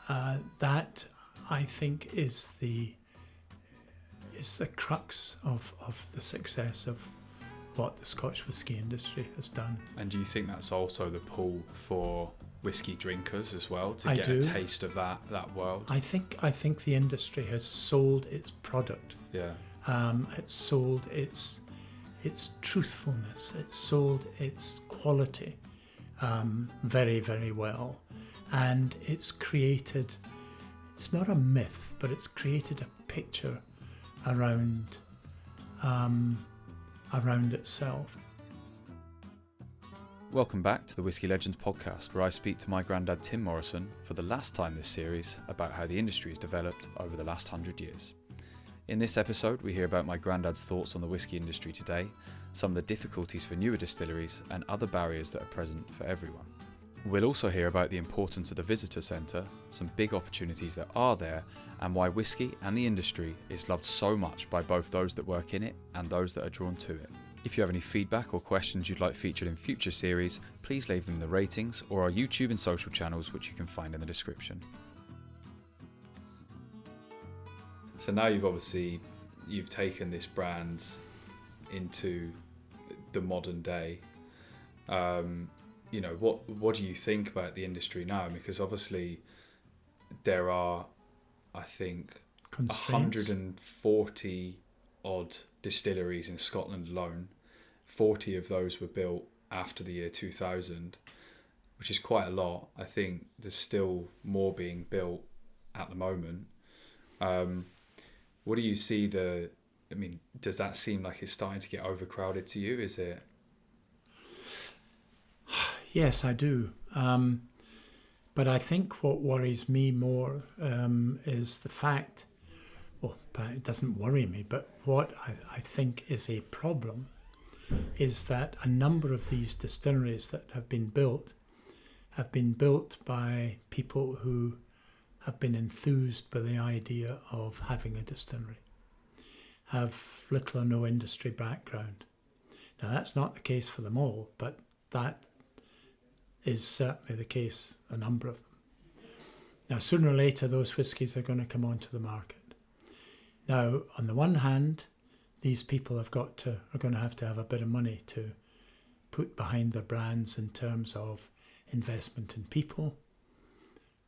that I think is the crux of the success of what the Scotch whisky industry has done. And do you think that's also the pull for whisky drinkers as well, to I get do. a taste of that world? I think the industry has sold its product. Yeah. It's sold its truthfulness. It's sold its quality very, very well, and it's created. It's not a myth, but it's created a picture around itself. Welcome back to the Whisky Legends podcast, where I speak to my granddad Tim Morrison for the last time this series about how the industry has developed over the last 100 years. In this episode, we hear about my granddad's thoughts on the whisky industry today, some of the difficulties for newer distilleries, and other barriers that are present for everyone. We'll also hear about the importance of the visitor centre, some big opportunities that are there, and why whisky and the industry is loved so much by both those that work in it and those that are drawn to it. If you have any feedback or questions you'd like featured in future series, please leave them in the ratings or our YouTube and social channels, which you can find in the description. So now you've taken this brand into the modern day. What do you think about the industry now? Because obviously there are, I think, 140 odd distilleries in Scotland alone. 40 of those were built after the year 2000, which is quite a lot. I think there's still more being built at the moment. What do you see does that seem like it's starting to get overcrowded to you? Is it? Yes, I do. But I think what worries me more is the fact, but it doesn't worry me, but what I think is a problem is that a number of these distilleries that have been built by people who have been enthused by the idea of having a distillery, have little or no industry background. Now, that's not the case for them all, but that is certainly the case, a number of them. Now, sooner or later, those whiskies are going to come onto the market. Now, on the one hand, these people are going to have a bit of money to put behind their brands in terms of investment in people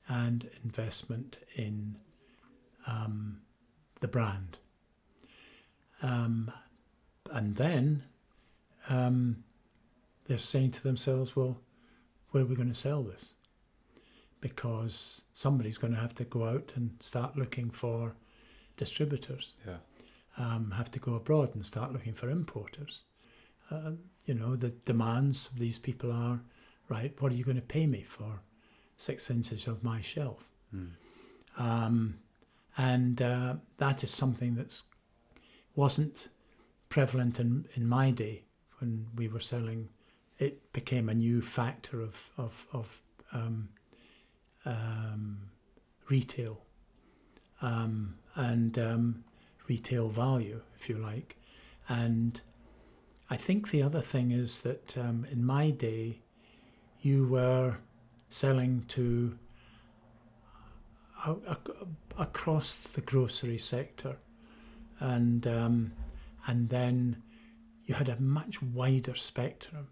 and investment in the brand. And then they're saying to themselves, well, where are we going to sell this? Because somebody's going to have to go out and start looking for distributors. Yeah. Have to go abroad and start looking for importers. The demands of these people are, right, what are you going to pay me for 6 inches of my shelf? And that is something that wasn't prevalent in my day when we were selling. It became a new factor of retail and retail value, if you like. And I think the other thing is that in my day, you were selling to across the grocery sector, and then you had a much wider spectrum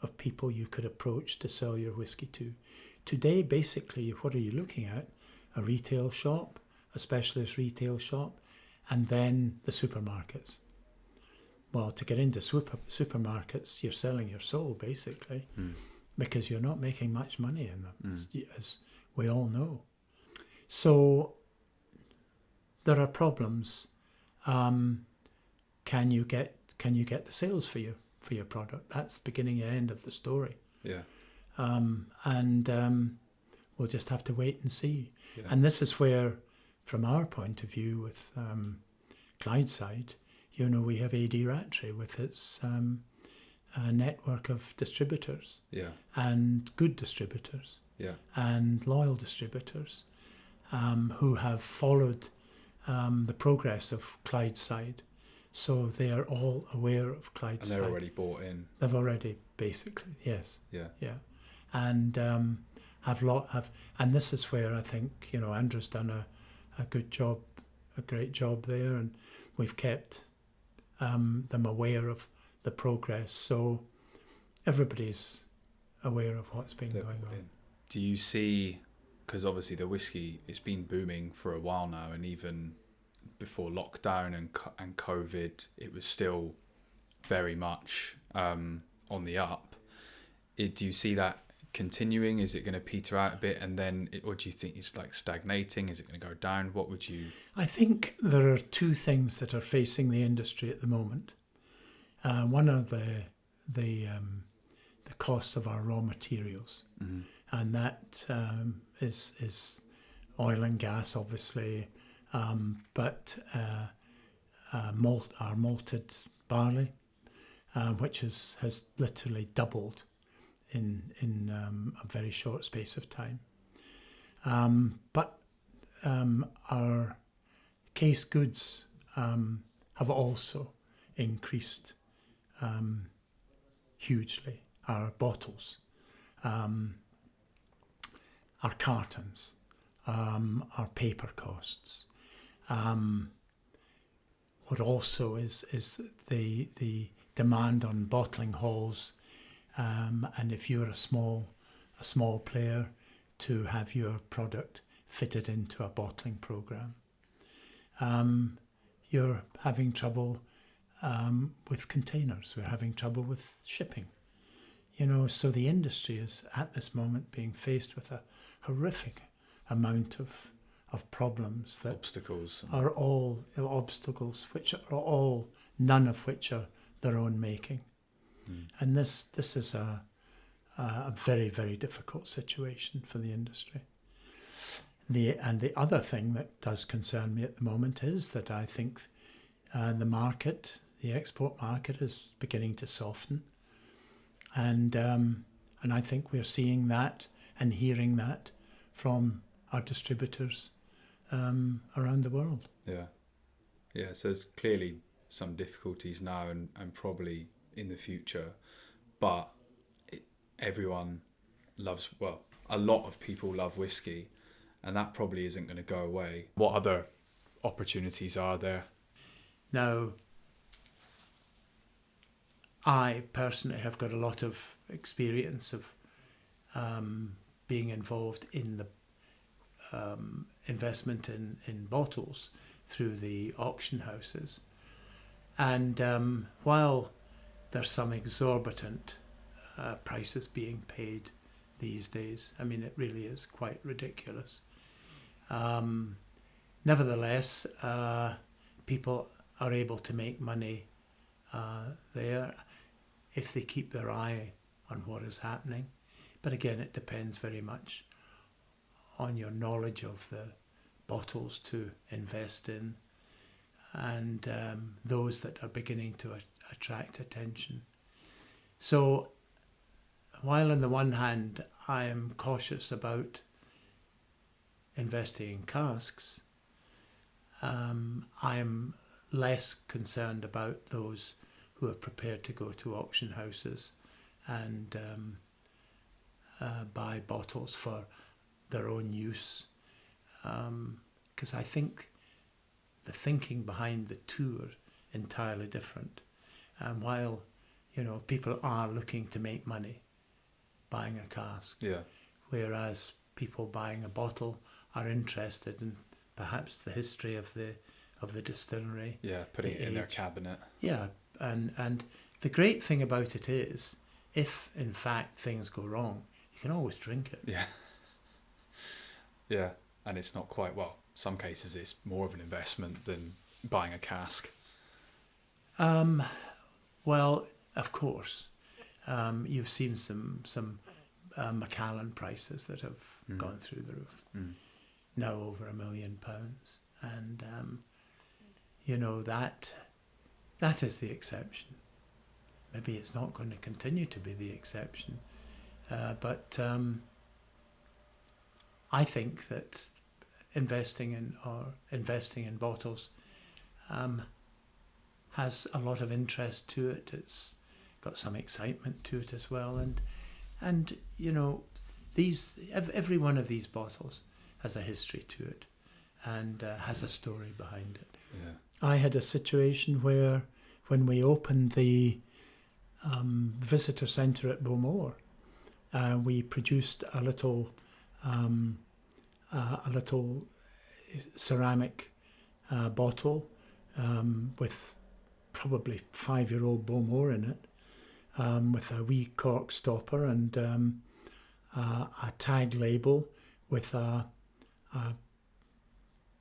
of people you could approach to sell your whisky to. Today, basically, what are you looking at? A retail shop, a specialist retail shop, and then the supermarkets. Well, to get into supermarkets, you're selling your soul, basically, because you're not making much money in them, as we all know. So there are problems. Can you get the sales for your product? That's the beginning and end of the story. Yeah. We'll just have to wait and see. Yeah. And this is where, from our point of view with Clydeside, we have AD Rattray with its network of distributors. Yeah. And good distributors. Yeah. And loyal distributors who have followed the progress of Clydeside. So they are all aware of Clydeside. And they're already bought in. They've already, basically, yes. Yeah. Yeah. And and this is where I think Andrew's done a good job, a great job there, and we've kept them aware of the progress, so everybody's aware of what's been going on. Do you see, because obviously the whiskey, it's been booming for a while now, and even before lockdown and COVID, it was still very much on the up. Do you see that continuing? Is it going to peter out a bit, and then, or do you think it's like stagnating? Is it going to go down? What would you? I think there are two things that are facing the industry at the moment. One are the cost of our raw materials, Mm-hmm. and that is oil and gas, obviously, but our malted barley, which has literally doubled in a very short space of time. But our case goods have also increased hugely. Our bottles, our cartons, our paper costs. What also is the demand on bottling halls, and if you're a small player, to have your product fitted into a bottling program. You're having trouble with containers. We're having trouble with shipping. So the industry is at this moment being faced with a horrific amount of problems that Obstacles. are all obstacles, which are all, none of which are their own making. And this is a very, very difficult situation for the industry. The other thing that does concern me at the moment is that I think the export market is beginning to soften, and I think we're seeing that and hearing that from our distributors around the world. Yeah. So there's clearly some difficulties now and probably in the future, but everyone loves, well, a lot of people love whiskey, and that probably isn't going to go away. What other opportunities are there? Now, I personally have got a lot of experience of being involved in the investment in bottles through the auction houses. And while there's some exorbitant prices being paid these days, I mean, it really is quite ridiculous. Nevertheless, people are able to make money there if they keep their eye on what is happening. But again, it depends very much on your knowledge of the bottles to invest in, and those that are beginning to attract attention. So while on the one hand I am cautious about investing in casks, I am less concerned about those who are prepared to go to auction houses and buy bottles for their own use, because I think the thinking behind the two are entirely different. And while people are looking to make money buying a cask, whereas people buying a bottle are interested in perhaps the history of the distillery. Putting it in their cabinet. And the great thing about it is, if in fact things go wrong, you can always drink it. Yeah, and it's not quite, well, some cases it's more of an investment than buying a cask. Well, of course, you've seen some Macallan prices that have gone through the roof, now over £1 million, and that is the exception. Maybe it's not going to continue to be the exception, but I think that investing in bottles has a lot of interest to it. It's got some excitement to it as well, and every one of these bottles has a history to it, and has a story behind it. Yeah. I had a situation where, when we opened the visitor centre at Beaumore, we produced a little ceramic bottle with probably 5-year-old Beaumore in it, with a wee cork stopper and a tag label with a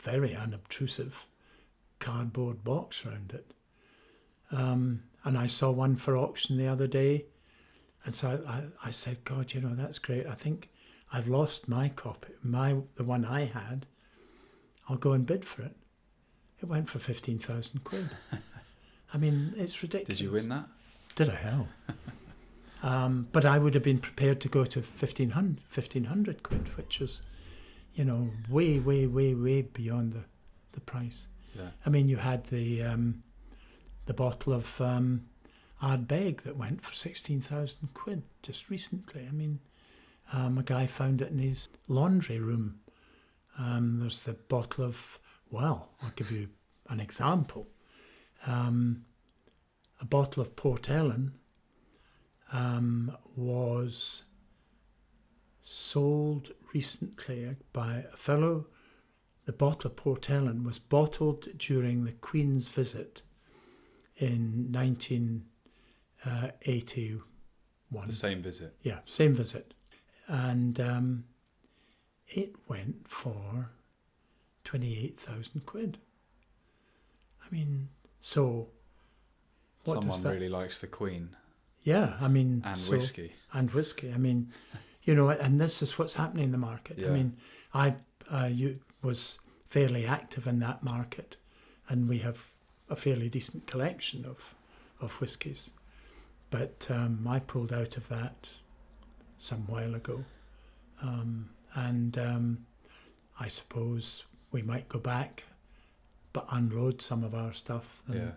very unobtrusive cardboard box around it. And I saw one for auction the other day, and so I said, God, that's great. I think I've lost my copy, the one I had. I'll go and bid for it. It went for 15,000 quid. I mean, it's ridiculous. Did you win that? Did I? Hell. But I would have been prepared to go to 1,500 quid, which was, way, way, way, way beyond the price. Yeah. I mean, you had the bottle of Ardbeg that went for 16,000 quid just recently. I mean, a guy found it in his laundry room. There's the bottle of, I'll give you an example. A bottle of Port Ellen was sold recently by a fellow. The bottle of Port Ellen was bottled during the Queen's visit in 1981. The same visit? Yeah, same visit. And it went for 28,000 quid. I mean, so... Someone really likes the Queen. Yeah, I mean... And whiskey. And whiskey. I mean, and this is what's happening in the market. Yeah. I mean, I was fairly active in that market, and we have a fairly decent collection of whiskies. But I pulled out of that some while ago. And I suppose we might go back, but unload some of our stuff. Yeah,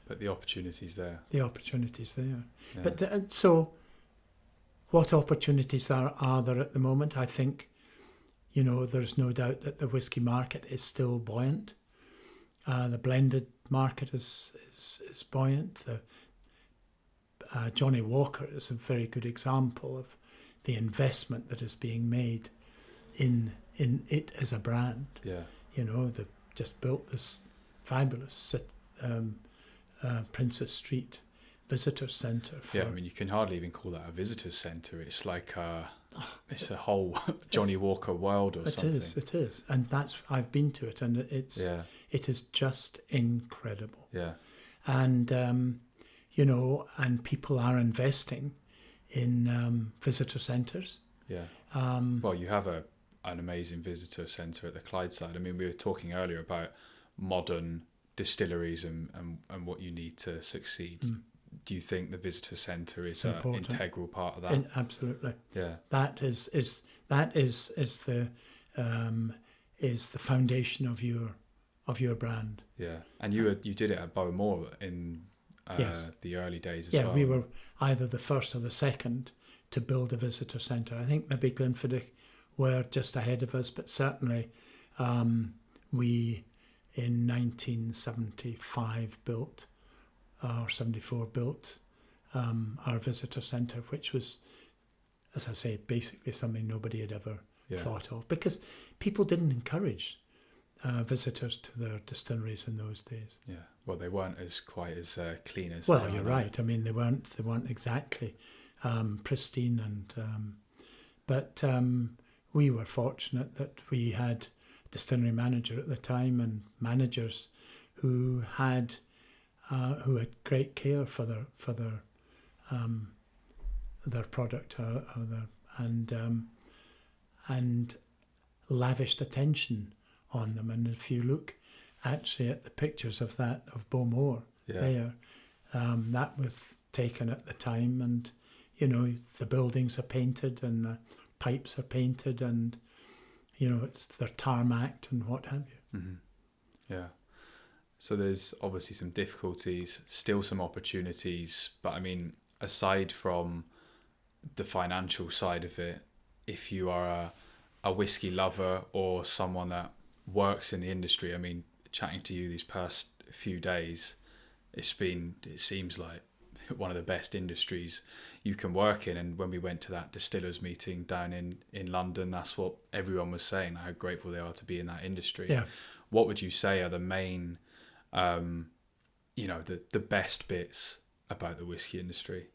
but the opportunity's there. The opportunity's there. Yeah. But so, what opportunities are there at the moment? I think, there's no doubt that the whisky market is still buoyant. The blended market is buoyant. The Johnny Walker is a very good example of the investment that is being made in it as a brand. Yeah. They've just built this fabulous Princess Street visitor centre. Yeah, I mean, you can hardly even call that a visitor centre. It's like it's a whole Johnny Walker world or something. It is. And I've been to it, and it is just incredible. Yeah. And, and people are investing in visitor centres. Yeah. Well, you have an amazing visitor centre at the Clydeside. I mean, we were talking earlier about modern distilleries and what you need to succeed. Do you think the visitor centre is an integral part of that? Absolutely. Yeah. That is the foundation of your brand. Yeah. And you did it at Beaumore in the early days as well. Yeah, we were either the first or the second to build a visitor centre. I think maybe Glenfiddich were just ahead of us, but certainly we in 1975 built, or 74 built our visitor centre, which was, as I say, basically something nobody had ever thought of, because people didn't encourage visitors to their distilleries in those days. Yeah, well, they weren't quite as clean as. Well, you're right. I mean, they weren't exactly pristine, and but we were fortunate that we had a distillery manager at the time and managers who had great care for their product and lavished attention on them. And if you look actually at the pictures of Beaumore there, that was taken at the time, and the buildings are painted and the pipes are painted, and they're tarmacked and what have you. Mm-hmm. Yeah. So there's obviously some difficulties, still some opportunities, but I mean, aside from the financial side of it, if you are a whiskey lover or someone that works in the industry. I mean, chatting to you these past few days, it seems like one of the best industries you can work in. And when we went to that distillers meeting down in London, that's what everyone was saying, how grateful they are to be in that industry. Yeah. What would you say are the main, the best bits about the whiskey industry?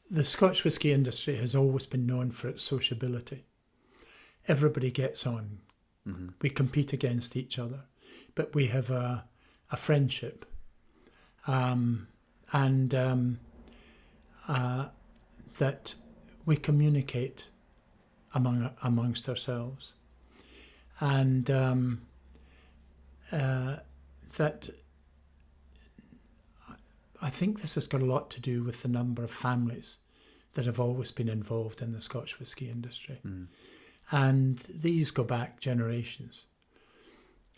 The Scotch whisky industry has always been known for its sociability. Everybody gets on. Mm-hmm. We compete against each other, but we have a friendship, and that we communicate amongst ourselves, and that I think this has got a lot to do with the number of families that have always been involved in the Scotch whisky industry. Mm. And these go back generations.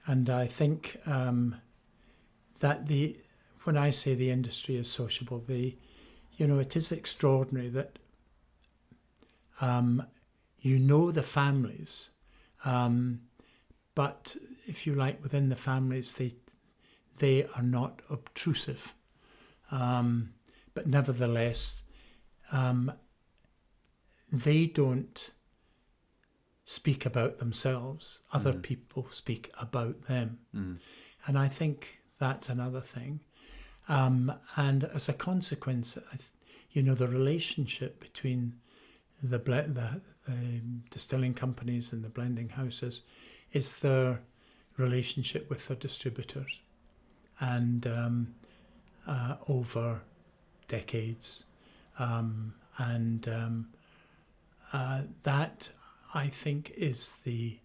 And I think that when I say the industry is sociable, it is extraordinary that the families, but if you like, within the families, they are not obtrusive. But nevertheless, they don't speak about themselves. Other people speak about them. And I think that's another thing. And as a consequence, the relationship between the distilling companies and the blending houses is their relationship with their distributors. And over decades, that I think is the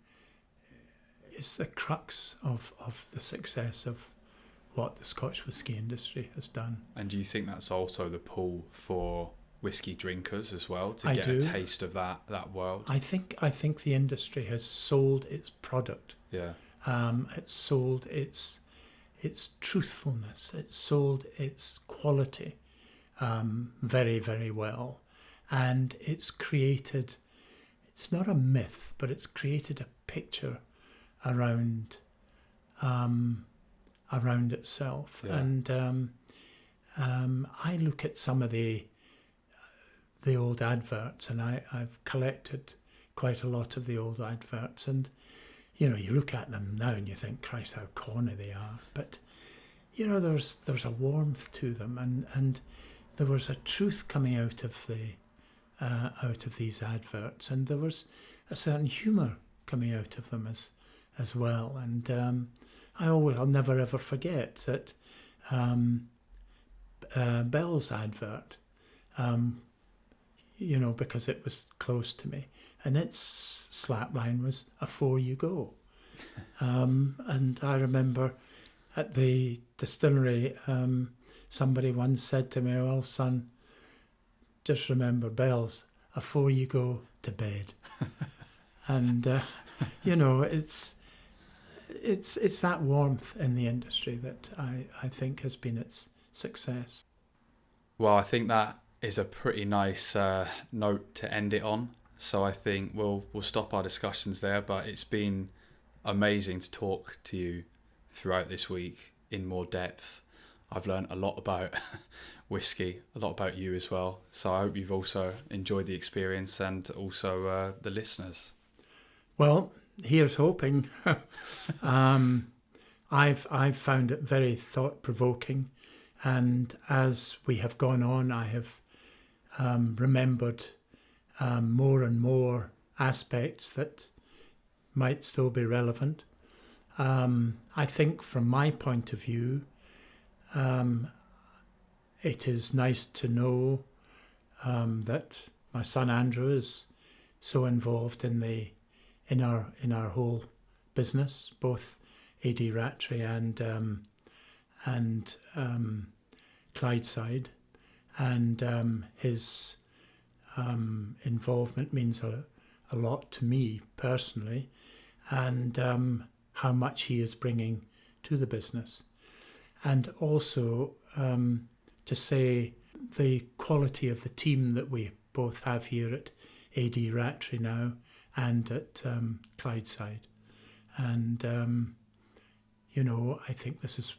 crux of the success of what the Scotch whisky industry has done. And do you think that's also the pull for whiskey drinkers as well, to get a taste of that world? I think the industry has sold its product. Yeah. It's sold its truthfulness. It's sold its quality very, very well. And it's created, it's not a myth, but it's created a picture around itself. Yeah. And I look at some of the old adverts, and I've collected quite a lot of the old adverts, and you look at them now and you think, Christ, how corny they are. But there's a warmth to them, and there was a truth coming out of these adverts, and there was a certain humour coming out of them as well. And I'll never ever forget that Bell's advert, because it was close to me, and its slapline was "Afore you go," and I remember at the distillery, somebody once said to me, "Well, son, just remember Bell's afore you go to bed." And it's that warmth in the industry that I think has been its success. Well, I think that is a pretty nice note to end it on. So I think we'll stop our discussions there. But it's been amazing to talk to you throughout this week in more depth. I've learned a lot about whiskey, a lot about you as well. So I hope you've also enjoyed the experience, and also the listeners. Well, here's hoping. I've found it very thought-provoking, and as we have gone on, I have remembered more and more aspects that might still be relevant. I think from my point of view, it is nice to know that my son Andrew is so involved in our whole business, both AD Rattray and Clydeside, and his involvement means a lot to me personally, and how much he is bringing to the business. And also to say the quality of the team that we both have here at AD Rattray now and at Clydeside. And, I think this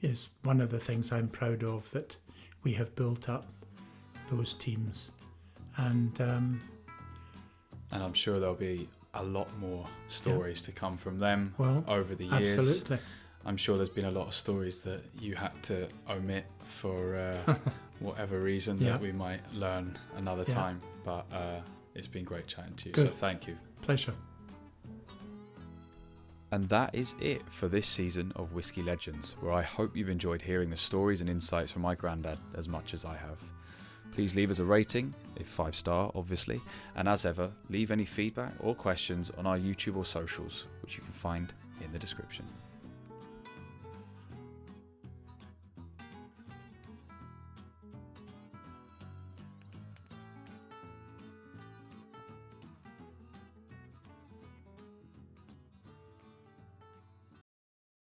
is one of the things I'm proud of, that we have built up those teams. And I'm sure there'll be a lot more stories to come from them over the years. Absolutely. I'm sure there's been a lot of stories that you had to omit for whatever reason that we might learn another time. But it's been great chatting to you. Good. So thank you. Pleasure. And that is it for this season of Whisky Legends, where I hope you've enjoyed hearing the stories and insights from my granddad as much as I have. Please leave us a rating, if 5-star obviously, and as ever, leave any feedback or questions on our YouTube or socials, which you can find in the description.